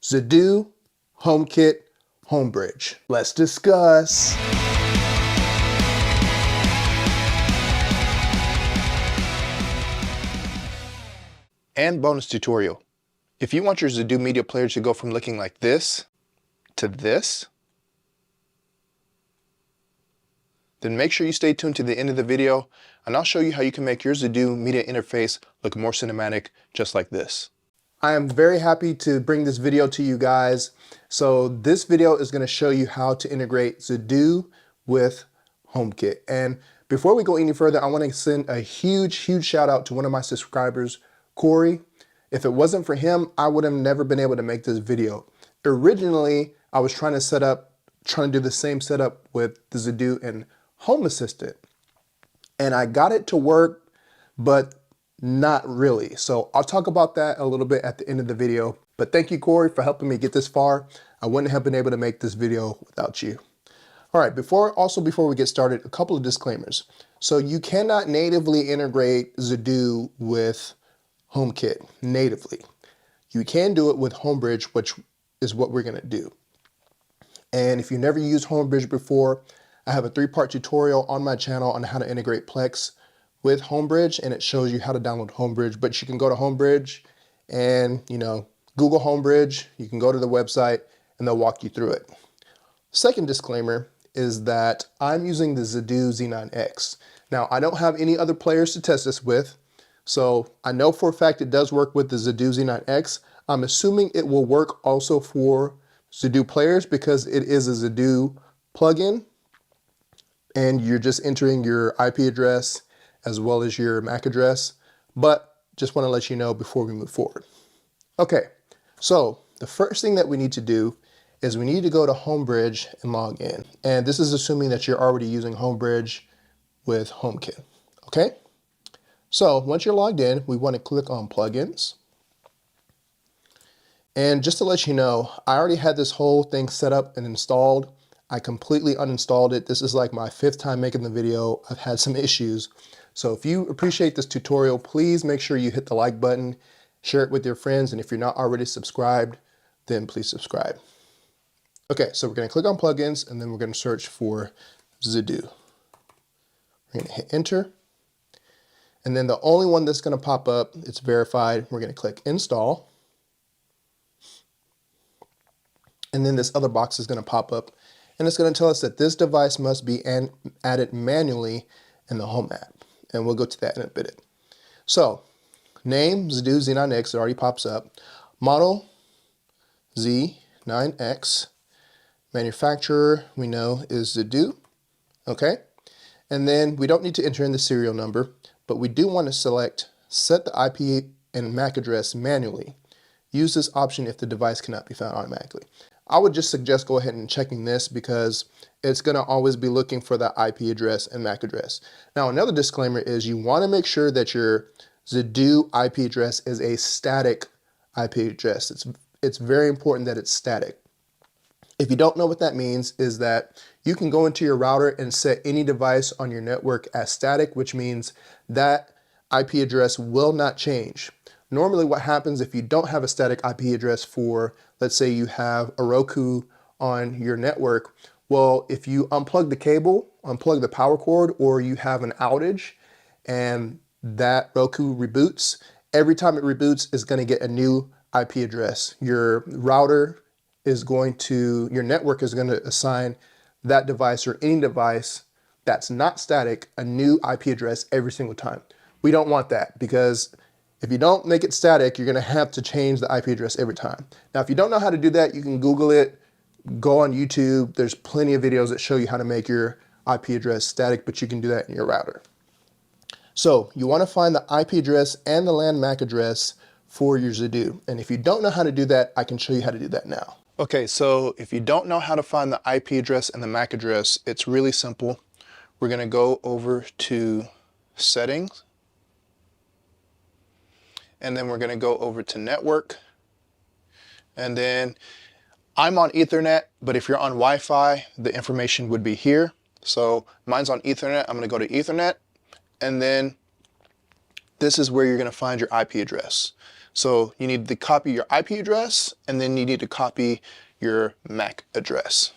Zidoo, Homekit, Homebridge. Let's discuss. And bonus tutorial. If you want your Zidoo Media Player to go from looking like this to this, then make sure you stay tuned to the end of the video and I'll show you how you can make your Zidoo media interface look more cinematic just like this. I am very happy to bring this video to you guys. So this video is going to show you how to integrate Zidoo with HomeKit. And before we go any further, I want to send a huge shout out to one of my subscribers, Corey. If it wasn't for him, I would have never been able to make this video. Originally, I was trying to do the same setup with the Zidoo and Home Assistant. And I got it to work, but not really. So I'll talk about that a little bit at the end of the video. But thank you, Corey, for helping me get this far. I wouldn't have been able to make this video without you. All right, before we get started, a couple of disclaimers. So you cannot natively integrate Zidoo with HomeKit natively. You can do it with Homebridge, which is what we're gonna do. And if you never used Homebridge before, I have a 3-part tutorial on my channel on how to integrate Plex with Homebridge, and it shows you how to download Homebridge. But you can go to Homebridge and, Google Homebridge. You can go to the website and they'll walk you through it. Second disclaimer is that I'm using the Zidoo Z9X. Now, I don't have any other players to test this with, so I know for a fact it does work with the Zidoo Z9X. I'm assuming it will work also for Zidoo players because it is a Zidoo plugin, and you're just entering your IP address as well as your MAC address, but just want to let you know before we move forward. Okay, so the first thing that we need to do is we need to go to Homebridge and log in. And this is assuming that you're already using Homebridge with HomeKit, okay? So once you're logged in, we want to click on plugins. And just to let you know, I already had this whole thing set up and installed. I completely uninstalled it. This is like my 5th time making the video. I've had some issues. So if you appreciate this tutorial, please make sure you hit the like button, share it with your friends, and if you're not already subscribed, then please subscribe. Okay, so we're going to click on plugins, and then we're going to search for Zidoo. We're going to hit enter, and then the only one that's going to pop up, it's verified. We're going to click install, and then this other box is going to pop up, and it's going to tell us that this device must be added manually in the Home app. And we'll go to that in a bit. So, name, Zidoo Z9X, it already pops up. Model, Z9X. Manufacturer, we know, is Zidoo. Okay? And then we don't need to enter in the serial number, but we do want to set the IP and MAC address manually. Use this option if the device cannot be found automatically. I would just suggest go ahead and checking this because it's going to always be looking for that IP address and MAC address. Now, another disclaimer is you want to make sure that your Zidoo IP address is a static IP address. It's very important that it's static. If you don't know what that means, is that you can go into your router and set any device on your network as static, which means that IP address will not change. Normally what happens if you don't have a static IP address for, let's say you have a Roku on your network, well, if you unplug the cable, unplug the power cord, or you have an outage and that Roku reboots, every time it reboots it's going to get a new IP address. Your network is going to assign that device or any device that's not static a new IP address every single time. We don't want that because if you don't make it static, you're going to have to change the IP address every time. Now, if you don't know how to do that, you can Google it, go on YouTube. There's plenty of videos that show you how to make your IP address static, but you can do that in your router. So you want to find the IP address and the LAN MAC address for your Zidoo. And if you don't know how to do that, I can show you how to do that now. Okay, so if you don't know how to find the IP address and the MAC address, it's really simple. We're going to go over to Settings, and then we're going to go over to Network, and then I'm on Ethernet, but if you're on Wi-Fi, the information would be here. So mine's on Ethernet. I'm going to go to Ethernet, and then this is where you're going to find your IP address. So you need to copy your IP address, and then you need to copy your MAC address.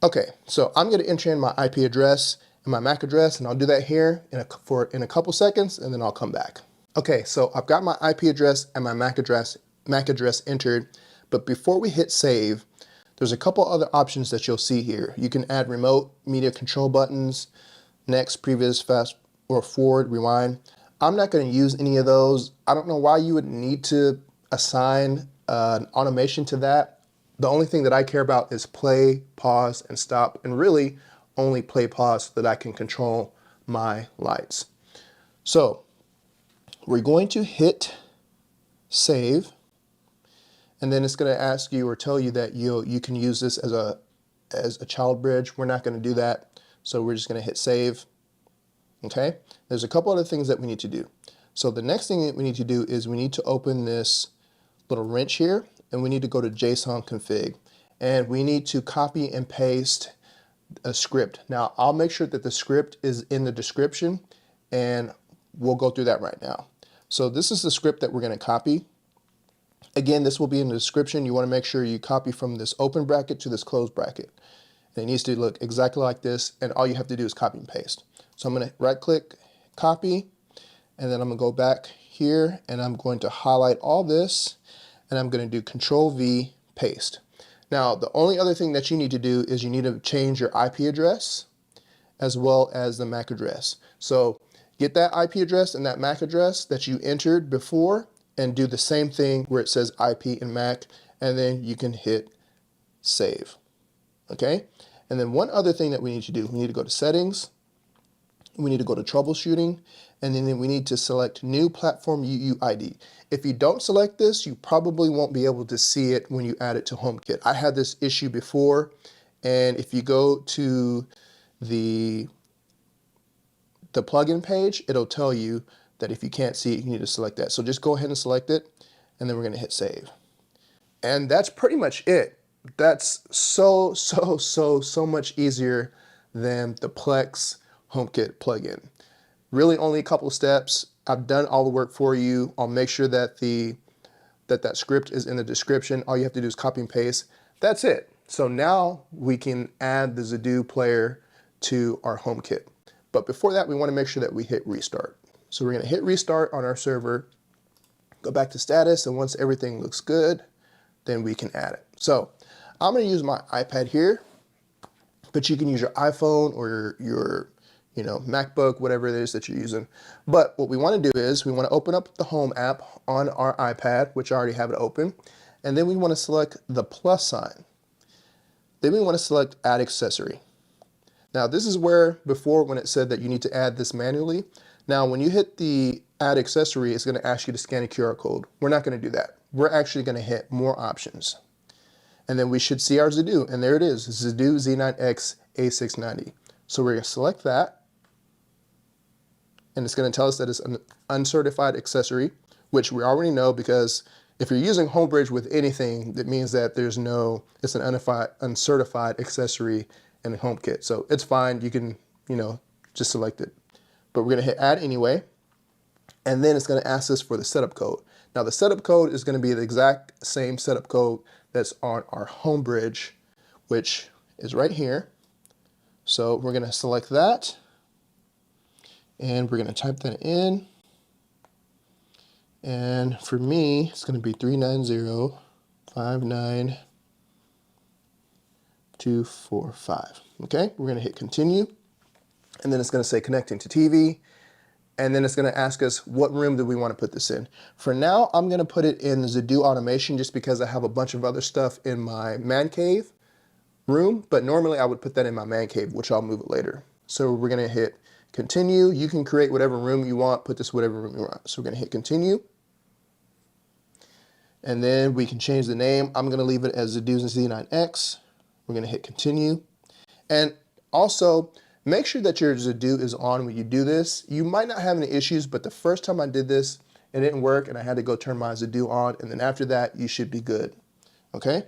Okay, so I'm going to enter in my IP address and my MAC address, and I'll do that here in a couple seconds, and then I'll come back. Okay, so I've got my IP address and my MAC address entered, but before we hit save, there's a couple other options that you'll see here. You can add remote media control buttons, next, previous, fast or forward, rewind. I'm not going to use any of those. I don't know why you would need to assign an automation to that. The only thing that I care about is play, pause, and stop, and really only play, pause, so that I can control my lights. So we're going to hit save, and then it's going to ask you or tell you that you can use this as a child bridge. We're not going to do that, so we're just going to hit save. Okay, there's a couple other things that we need to do. So the next thing that we need to do is we need to open this little wrench here, and we need to go to JSON config, and we need to copy and paste a script. Now I'll make sure that the script is in the description, and we'll go through that right now. So this is the script that we're going to copy. Again, this will be in the description. You want to make sure you copy from this open bracket to this closed bracket. And it needs to look exactly like this, and all you have to do is copy and paste. So I'm going to right click, copy, and then I'm going to go back here, and I'm going to highlight all this, and I'm going to do Control V, paste. Now the only other thing that you need to do is you need to change your IP address as well as the MAC address. So get that IP address and that MAC address that you entered before and do the same thing where it says IP and MAC, and then you can hit save. Okay? And then one other thing that we need to do, we need to go to settings, we need to go to troubleshooting, and then we need to select new platform UUID. If you don't select this, you probably won't be able to see it when you add it to HomeKit. I had this issue before, and if you go to the plugin page, it'll tell you that if you can't see it, you need to select that. So just go ahead and select it, and then we're going to hit save. And that's pretty much it. That's so much easier than the Plex HomeKit plugin. Really only a couple of steps. I've done all the work for you. I'll make sure that that script is in the description. All you have to do is copy and paste. That's it. So now we can add the Zidoo player to our HomeKit. But before that, we want to make sure that we hit restart. So we're going to hit restart on our server, go back to status, and once everything looks good, then we can add it. So I'm going to use my iPad here, but you can use your iPhone or your MacBook, whatever it is that you're using. But what we want to do is we want to open up the Home app on our iPad, which I already have it open, and then we want to select the plus sign. Then we want to select Add Accessory. Now this is where before when it said that you need to add this manually. Now when you hit the Add Accessory, it's going to ask you to scan a QR code. We're not going to do that. We're actually going to hit More Options. And then we should see our Zidoo, and there it is, Zidoo Z9X A690. So we're going to select that, and it's going to tell us that it's an uncertified accessory, which we already know because if you're using Homebridge with anything, that means that it's an uncertified accessory in HomeKit. So it's fine, you can, just select it. But we're going to hit Add anyway, and then it's going to ask us for the setup code. Now the setup code is going to be the exact same setup code that's on our Homebridge, which is right here. So we're going to select that, and we're going to type that in. And for me, it's going to be 390.59245. Okay, we're going to hit continue, and then it's going to say connecting to TV, and then it's going to ask us what room do we want to put this in. For now, I'm going to put it in the Zidoo automation just because I have a bunch of other stuff in my man cave room, but normally I would put that in my man cave, which I'll move it later. So we're going to hit continue. You can create whatever room you want, put this whatever room you want. So we're going to hit continue. And then we can change the name. I'm going to leave it as Zidoo Z9X. We're going to hit continue. And also, make sure that your Zidoo is on when you do this. You might not have any issues, but the first time I did this, it didn't work, and I had to go turn my Zidoo on, and then after that, you should be good. Okay?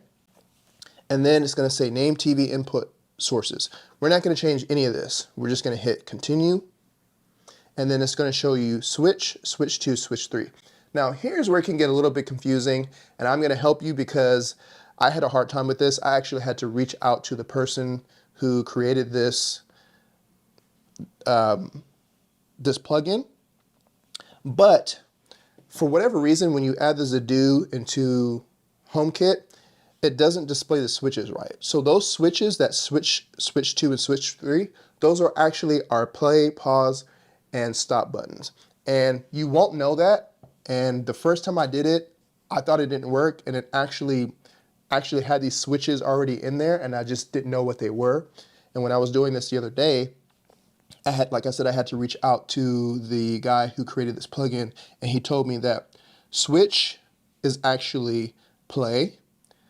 And then it's going to say name TV input sources. We're not going to change any of this. We're just going to hit continue, and then it's going to show you switch 2, switch 3. Now here's where it can get a little bit confusing, and I'm gonna help you because I had a hard time with this. I actually had to reach out to the person who created this this plugin. But for whatever reason, when you add the Zidoo into HomeKit, it doesn't display the switches right. So those switches that switch 2 and switch 3, those are actually our play, pause, and stop buttons. And you won't know that. And the first time I did it, I thought it didn't work, and it actually had these switches already in there, and I just didn't know what they were. And when I was doing this the other day, like I said, I had to reach out to the guy who created this plugin, and he told me that switch is actually play,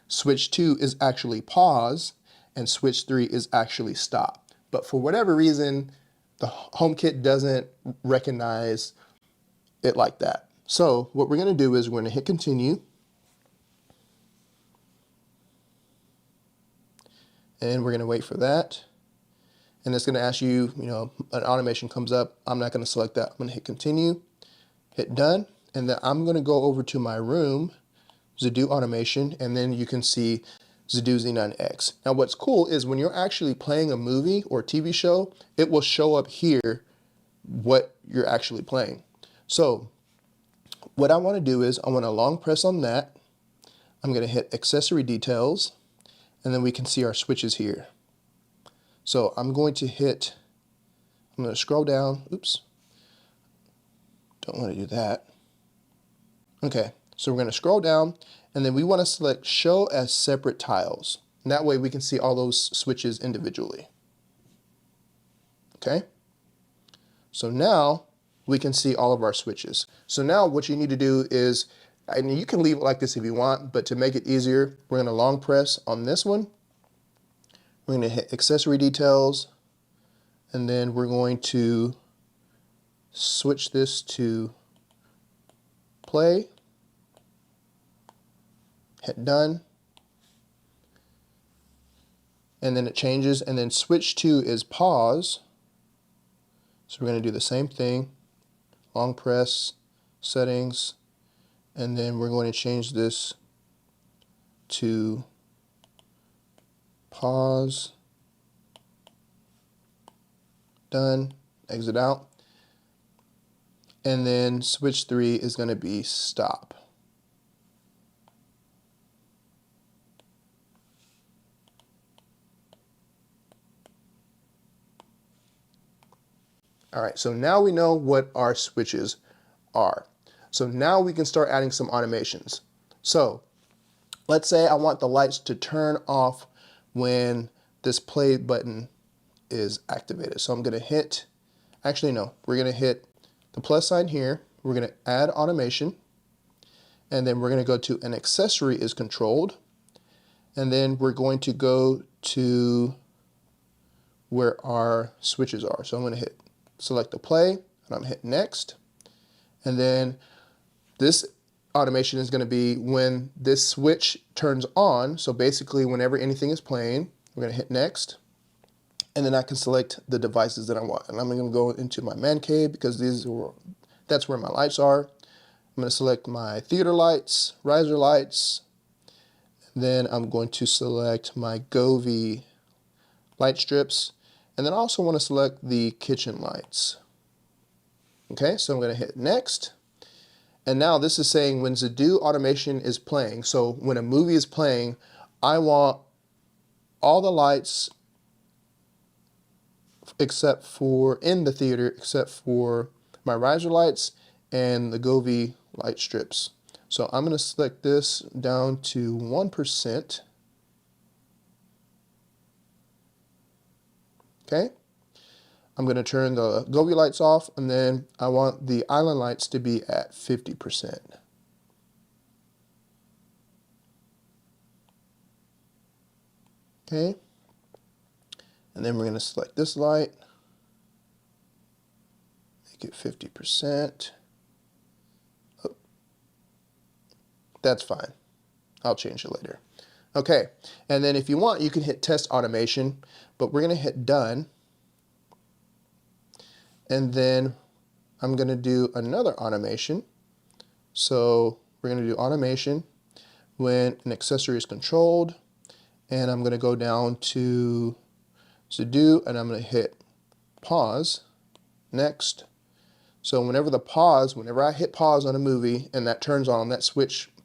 switch 2 is actually pause, and switch 3 is actually stop. But for whatever reason, the HomeKit doesn't recognize it like that. So what we're going to do is we're going to hit continue. And we're going to wait for that. And it's going to ask you, an automation comes up. I'm not going to select that. I'm going to hit continue, hit done, and then I'm going to go over to my room, Zidoo automation, and then you can see Zidoo Z9X. Now what's cool is when you're actually playing a movie or TV show, it will show up here what you're actually playing. So what I want to do is I want to long press on that. I'm going to hit accessory details, and then we can see our switches here. So I'm going to scroll down, oops, don't want to do that. Okay, so we're going to scroll down, and then we want to select show as separate tiles. And that way we can see all those switches individually. Okay, so now we can see all of our switches. So now what you need to do is, and you can leave it like this if you want, but to make it easier, we're going to long press on this one. We're going to hit accessory details, and then we're going to switch this to play, hit done, and then it changes, and then switch 2 is pause. So we're going to do the same thing, long press, settings, and then we're going to change this to pause, done, exit out, and then switch 3 is going to be stop. All right, so now we know what our switches are. So now we can start adding some automations. So let's say I want the lights to turn off when this play button is activated. So I'm going to hit, actually no, we're going to hit the plus sign here. We're going to add automation, and then we're going to go to an accessory is controlled, and then we're going to go to where our switches are. So I'm going to hit select the play, and I'm going to hit next, and then this automation is going to be when this switch turns on. So basically whenever anything is playing, we're going to hit next, and then I can select the devices that I want. And I'm going to go into my man cave because that's where my lights are. I'm going to select my theater lights, riser lights, then I'm going to select my Govee light strips, and then I also want to select the kitchen lights. Okay, so I'm going to hit next. And now this is saying when Zidoo automation is playing, so when a movie is playing, I want all the lights except for in the theater, except for my riser lights and the Govee light strips. So I'm going to select this down to 1%. Okay. I'm going to turn the Govee lights off, and then I want the island lights to be at 50%. Okay. And then we're going to select this light, make it 50%. Oh, that's fine. I'll change it later. Okay. And then if you want, you can hit test automation, but we're going to hit done. And then I'm going to do another automation So we're going to do automation when an accessory is controlled, and I'm going to go down to Zidoo and I'm going to hit pause, next. So whenever I hit pause on a movie and that turns on, that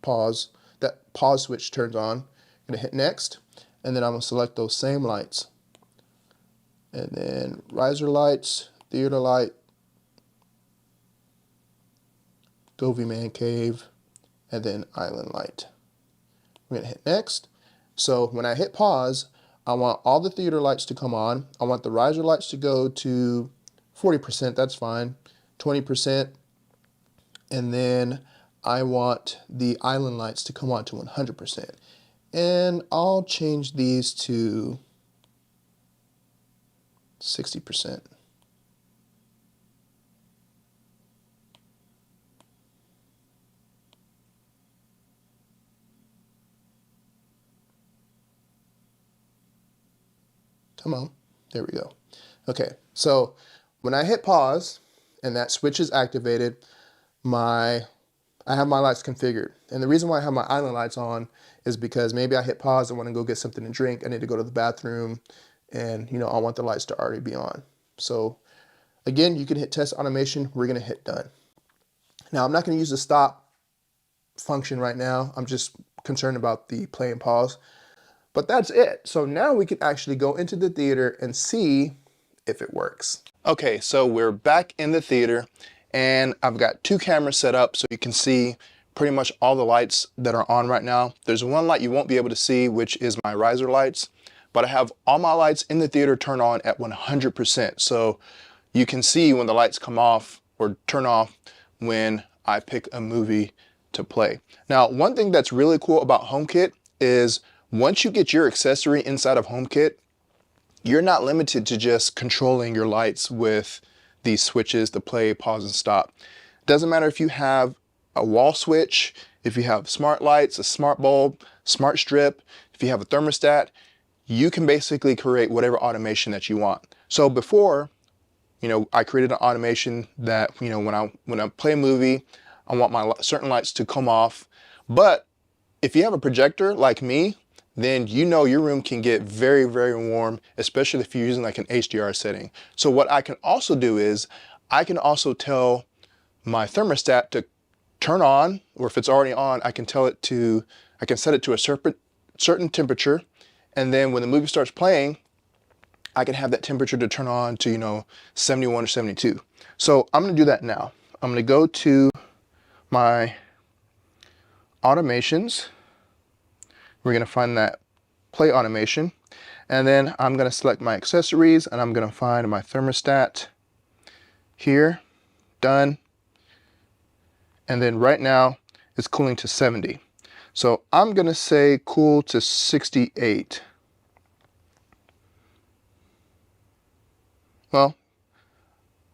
pause switch turns on, I'm going to hit next, and then I'm going to select those same lights. And then riser lights, theater light, Govie Man Cave, and then island light. I'm going to hit next. So when I hit pause, I want all the theater lights to come on. I want the riser lights to go to 40%, that's fine, 20%, and then I want the island lights to come on to 100%. And I'll change these to 60%. Come on, there we go. Okay, so when I hit pause and that switch is activated, I have my lights configured. And the reason why I have my island lights on is because maybe I hit pause, I want to go get something to drink, I need to go to the bathroom, and I want the lights to already be on. So again, you can hit test automation, we're going to hit done. Now I'm not going to use the stop function right now, I'm just concerned about the play and pause. But that's it. So now we can actually go into the theater and see if it works. Okay, so we're back in the theater and I've got two cameras set up so you can see pretty much all the lights that are on right now. There's one light you won't be able to see, which is my riser lights, but I have all my lights in the theater turned on at 100%. So you can see when the lights come off or turn off when I pick a movie to play. Now, one thing that's really cool about HomeKit is once you get your accessory inside of HomeKit, you're not limited to just controlling your lights with these switches, the play, pause, and stop. Doesn't matter if you have a wall switch, if you have smart lights, a smart bulb, smart strip, if you have a thermostat, you can basically create whatever automation that you want. So before, I created an automation that, when I play a movie, I want my certain lights to come off. But if you have a projector like me, then your room can get very, very warm, especially if you're using like an HDR setting. So what I can also do is I can also tell my thermostat to turn on, or if it's already on, I can set it to a certain temperature. And then when the movie starts playing, I can have that temperature to turn on to, 71 or 72. So I'm going to do that now. I'm going to go to my automations. We're going to find that play automation, and then I'm going to select my accessories and I'm going to find my thermostat here, done. And then right now it's cooling to 70. So I'm going to say cool to 68. Well,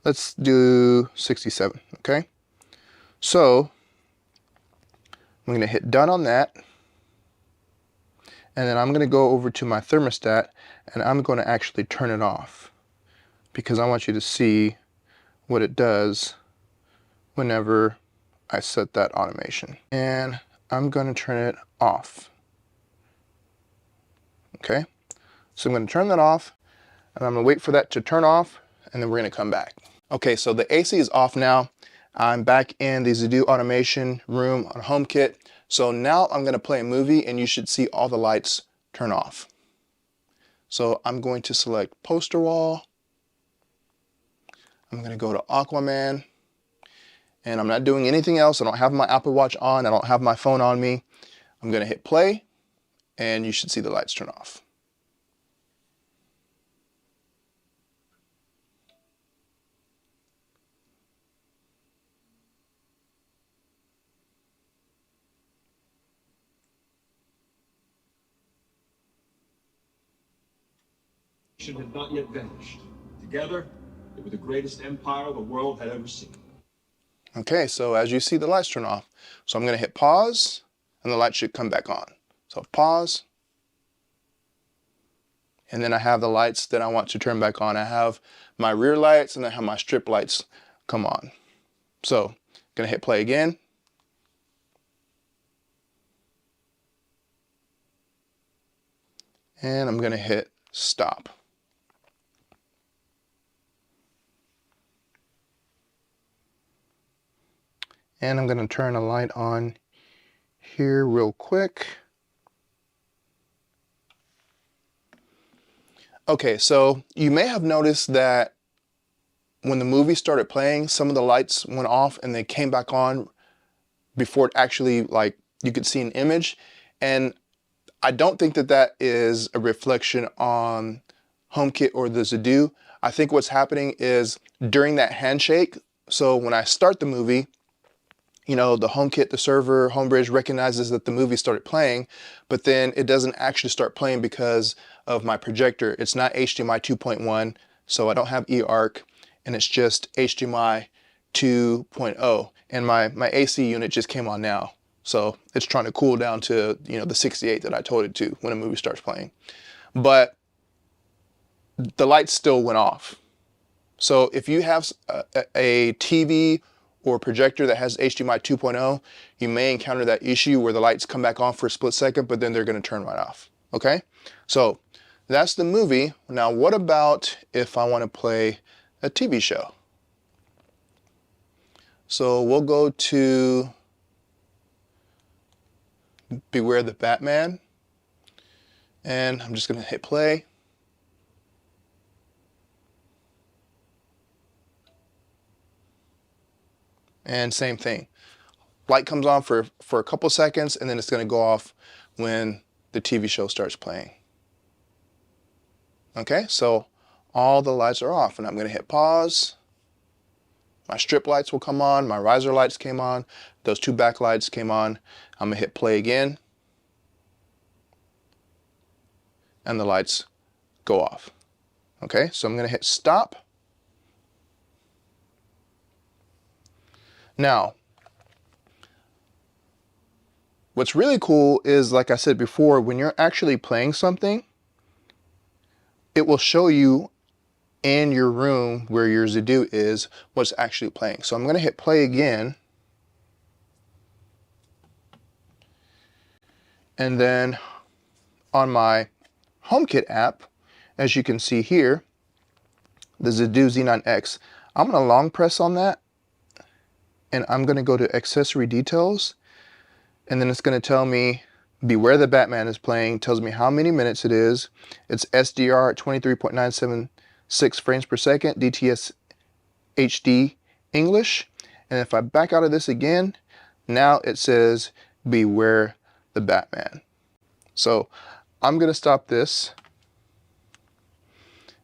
let's do 67, okay? So I'm going to hit done on that. And then I'm going to go over to my thermostat and I'm going to actually turn it off because I want you to see what it does whenever I set that automation. And I'm going to turn it off. Okay, so I'm going to turn that off and I'm going to wait for that to turn off and then we're going to come back. Okay, so the AC is off now. I'm back in the Zidoo automation room on HomeKit. So now I'm going to play a movie and you should see all the lights turn off. So I'm going to select poster wall. I'm going to go to Aquaman and I'm not doing anything else. I don't have my Apple Watch on. I don't have my phone on me. I'm going to hit play and you should see the lights turn off. Had not yet vanished. Together, they were the greatest empire the world had ever seen. Okay, so as you see, the lights turn off. So I'm going to hit pause and the light should come back on. So pause. And then I have the lights that I want to turn back on. I have my rear lights and I have my strip lights come on. So I'm going to hit play again. And I'm going to hit stop. And I'm going to turn a light on here real quick. Okay, so you may have noticed that when the movie started playing, some of the lights went off and they came back on before it actually, like, you could see an image. And I don't think that that is a reflection on HomeKit or the Zidoo. I think what's happening is during that handshake, so when I start the movie, you know, the HomeKit, the server, Homebridge recognizes that the movie started playing, but then it doesn't actually start playing because of my projector. It's not HDMI 2.1, so I don't have eARC, and it's just HDMI 2.0. And my AC unit just came on now. So it's trying to cool down to, you know, the 68 that I told it to when a movie starts playing. But the lights still went off. So if you have a TV or projector that has HDMI 2.0, you may encounter that issue where the lights come back on for a split second, but then they're going to turn right off. Okay, so that's the movie. Now, what about if I want to play a TV show? So we'll go to Beware the Batman, and I'm just going to hit play. And same thing, light comes on for a couple seconds, and then it's going to go off when the TV show starts playing. Okay, so all the lights are off, and I'm going to hit pause. My strip lights will come on, my riser lights came on, those two back lights came on. I'm going to hit play again, and the lights go off. Okay, so I'm going to hit stop. Now, what's really cool is, like I said before, when you're actually playing something, it will show you in your room where your Zidoo is what's actually playing. So I'm going to hit play again. And then on my HomeKit app, as you can see here, the Zidoo Z9X, I'm going to long press on that, and I'm going to go to accessory details, and then it's going to tell me Beware the Batman is playing, tells me how many minutes it is. It's SDR at 23.976 frames per second, DTS HD English. And if I back out of this again, now it says Beware the Batman. So I'm going to stop this,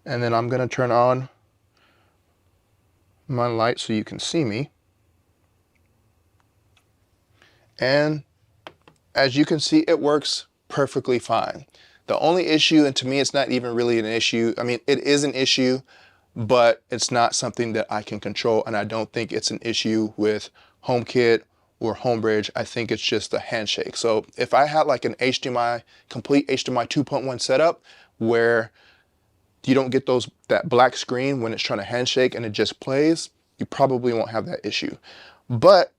and then I'm going to turn on my light so you can see me. And as you can see, it works perfectly fine. The only issue, and to me it's not even really an issue, I mean, it is an issue, but it's not something that I can control, and I don't think it's an issue with HomeKit or Homebridge. I think it's just a handshake. So if I had like an HDMI, complete HDMI 2.1 setup where you don't get that black screen when it's trying to handshake and it just plays, you probably won't have that issue. But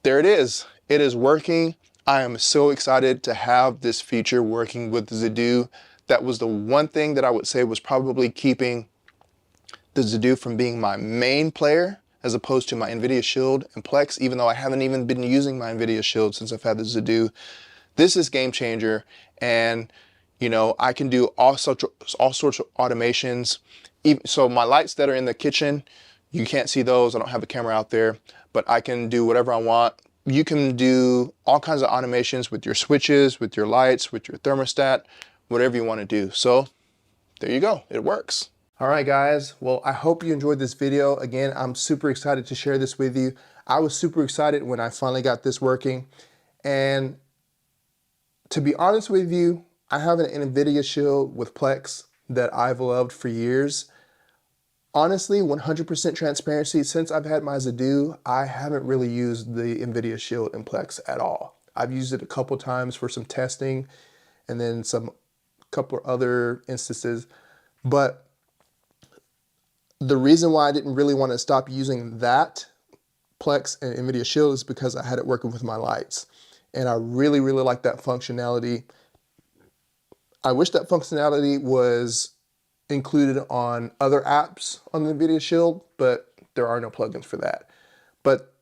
there it is. It is working. I am so excited to have this feature working with Zidoo. That was the one thing that I would say was probably keeping the Zidoo from being my main player as opposed to my NVIDIA Shield and Plex, even though I haven't even been using my NVIDIA Shield since I've had the Zidoo. This is game changer, and you know, I can do all sorts of automations. So my lights that are in the kitchen, you can't see those. I don't have a camera out there, but I can do whatever I want. You can do all kinds of automations with your switches, with your lights, with your thermostat, whatever you want to do. So there you go, it works. All right, guys, well, I hope you enjoyed this video. Again, I'm super excited to share this with you. I was super excited when I finally got this working. And to be honest with you, I have an NVIDIA Shield with Plex that I've loved for years. Honestly, 100% transparency, since I've had my Zidoo, I haven't really used the NVIDIA Shield and Plex at all. I've used it a couple times for some testing and then couple other instances. But the reason why I didn't really want to stop using that Plex and NVIDIA Shield is because I had it working with my lights. And I really, really like that functionality. I wish that functionality was included on other apps on the NVIDIA Shield, but there are no plugins for that. But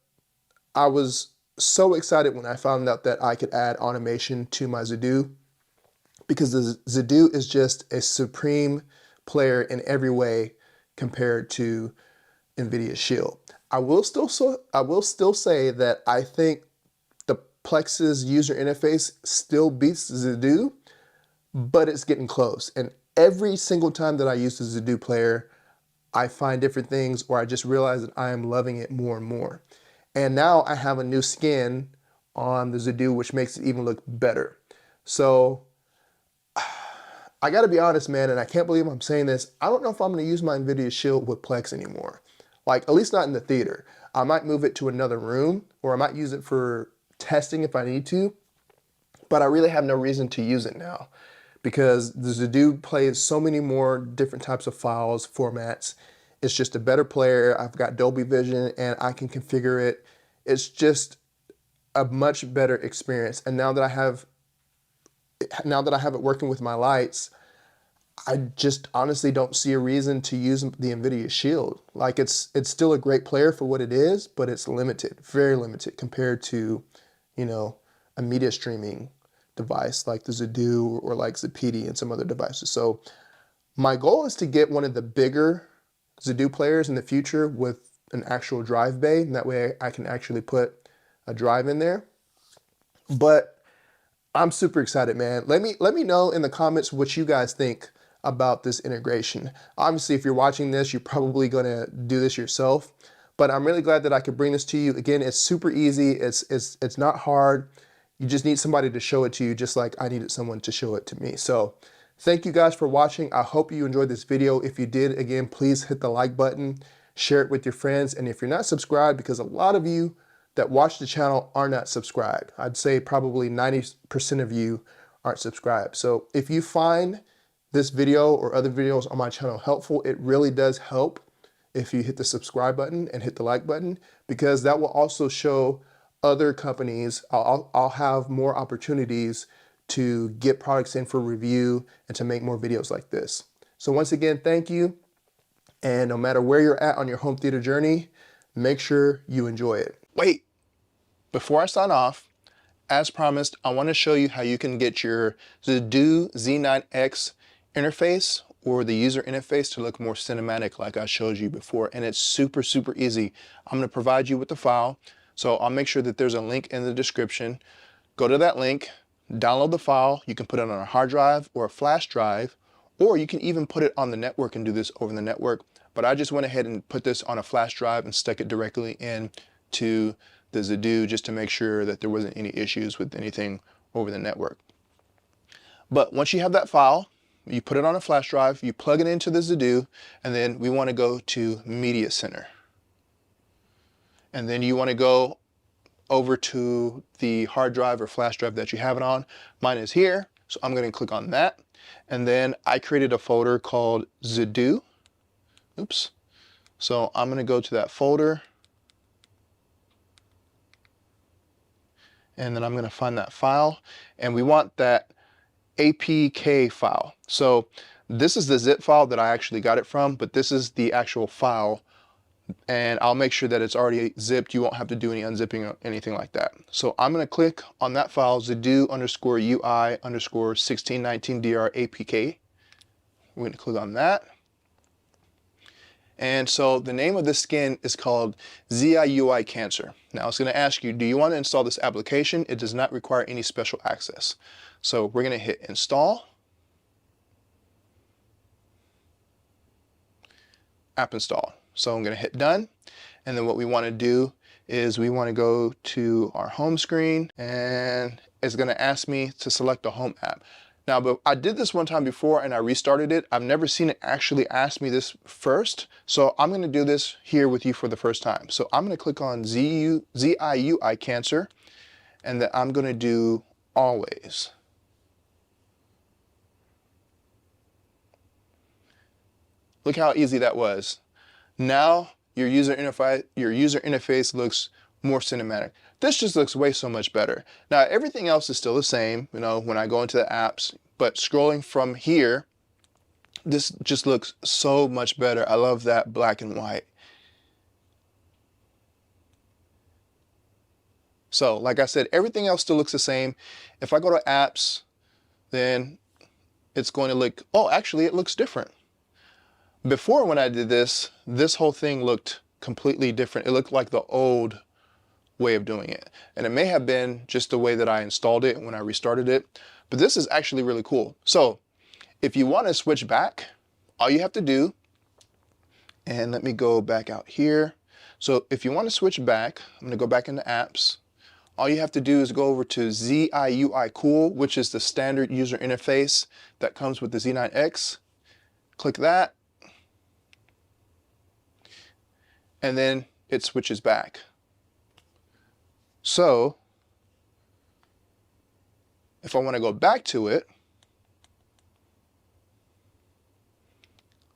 I was so excited when I found out that I could add automation to my Zidoo, because the Zidoo is just a supreme player in every way compared to NVIDIA Shield. I will still say that I think the Plex's user interface still beats Zidoo, but it's getting close. And every single time that I use the Zidoo player, I find different things, or I just realize that I am loving it more and more. And now I have a new skin on the Zidoo, which makes it even look better. So I gotta be honest, man, and I can't believe I'm saying this, I don't know if I'm gonna use my NVIDIA Shield with Plex anymore. Like, at least not in the theater. I might move it to another room, or I might use it for testing if I need to, but I really have no reason to use it now, because the Zidoo plays so many more different types of files, formats. It's just a better player. I've got Dolby Vision and I can configure it. It's just a much better experience. And now that I have it working with my lights, I just honestly don't see a reason to use the NVIDIA Shield. Like, it's still a great player for what it is, but it's limited, very limited compared to, you know, a media streaming device like the Zidoo or like Zapedi and some other devices. So my goal is to get one of the bigger Zidoo players in the future with an actual drive bay, and that way I can actually put a drive in there. But I'm super excited, man. Let me know in the comments what you guys think about this integration. Obviously, if you're watching this, you're probably gonna do this yourself, but I'm really glad that I could bring this to you. Again, it's super easy. It's not hard. You just need somebody to show it to you, just like I needed someone to show it to me. So thank you guys for watching. I hope you enjoyed this video. If you did, again, please hit the like button, share it with your friends. And if you're not subscribed, because a lot of you that watch the channel are not subscribed, I'd say probably 90% of you aren't subscribed. So if you find this video or other videos on my channel helpful, it really does help if you hit the subscribe button and hit the like button, because that will also show other companies. I'll have more opportunities to get products in for review and to make more videos like this. So once again, thank you. And no matter where you're at on your home theater journey, make sure you enjoy it. Wait, before I sign off, as promised, I want to show you how you can get your Zidoo Z9X interface or the user interface to look more cinematic like I showed you before. And it's super, super easy. I'm going to provide you with the file. So I'll make sure that there's a link in the description. Go to that link, download the file. You can put it on a hard drive or a flash drive, or you can even put it on the network and do this over the network. But I just went ahead and put this on a flash drive and stuck it directly into the Zidoo just to make sure that there wasn't any issues with anything over the network. But once you have that file, you put it on a flash drive, you plug it into the Zidoo, and then we want to go to Media Center. And then you want to go over to the hard drive or flash drive that you have it on. Mine is here, so I'm going to click on that. And then I created a folder called Zidoo. Oops. So I'm going to go to that folder. And then I'm going to find that file. And we want that APK file. So this is the zip file that I actually got it from, but this is the actual file. And I'll make sure that it's already zipped. You won't have to do any unzipping or anything like that. So I'm going to click on that file, Zidoo_UI_1619DR APK. We're going to click on that. And so the name of this skin is called ZIUI Cancer. Now it's going to ask you, do you want to install this application? It does not require any special access. So we're going to hit install. App install. So I'm going to hit done. And then what we want to do is we want to go to our home screen, and it's going to ask me to select the home app. Now, but I did this one time before and I restarted it. I've never seen it actually ask me this first. So I'm going to do this here with you for the first time. So I'm going to click on ZIUI Cancer, and then I'm going to do always. Look how easy that was. Now your user interface looks more cinematic. This just looks way so much better. Now everything else is still the same. You know, when I go into the apps, but scrolling from here, this just looks so much better. I love that black and white. So like I said, everything else still looks the same. If I go to apps, then it's going to look, oh, actually it looks different. Before, when I did this, this whole thing looked completely different. It looked like the old way of doing it. And it may have been just the way that I installed it when I restarted it, but this is actually really cool. So if you want to switch back, all you have to do, and let me go back out here. So if you want to switch back, I'm going to go back into apps. All you have to do is go over to ZIUI Cool, which is the standard user interface that comes with the Z9X. Click that. And then it switches back. So if I want to go back to it,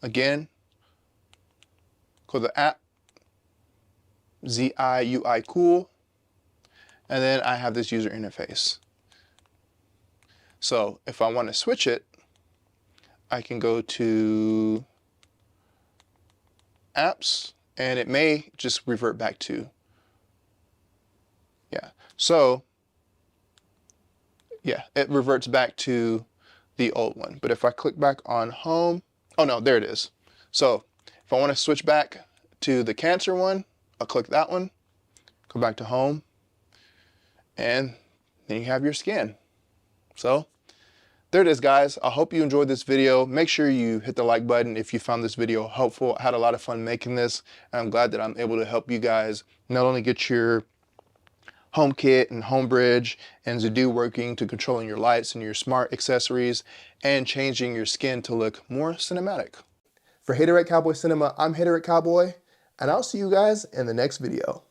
again, go to the app, ZIUI Cool, and then I have this user interface. So if I want to switch it, I can go to apps, and it may just revert back to, yeah. So, yeah, it reverts back to the old one. But if I click back on home, oh no, there it is. So if I want to switch back to the cancer one, I'll click that one, go back to home, and then you have your scan. So there it is, guys. I hope you enjoyed this video. Make sure you hit the like button if you found this video helpful. I had a lot of fun making this, and I'm glad that I'm able to help you guys not only get your HomeKit and Homebridge and Zidoo working to controlling your lights and your smart accessories and changing your skin to look more cinematic. For Hater at Cowboy Cinema, I'm Hater at Cowboy, and I'll see you guys in the next video.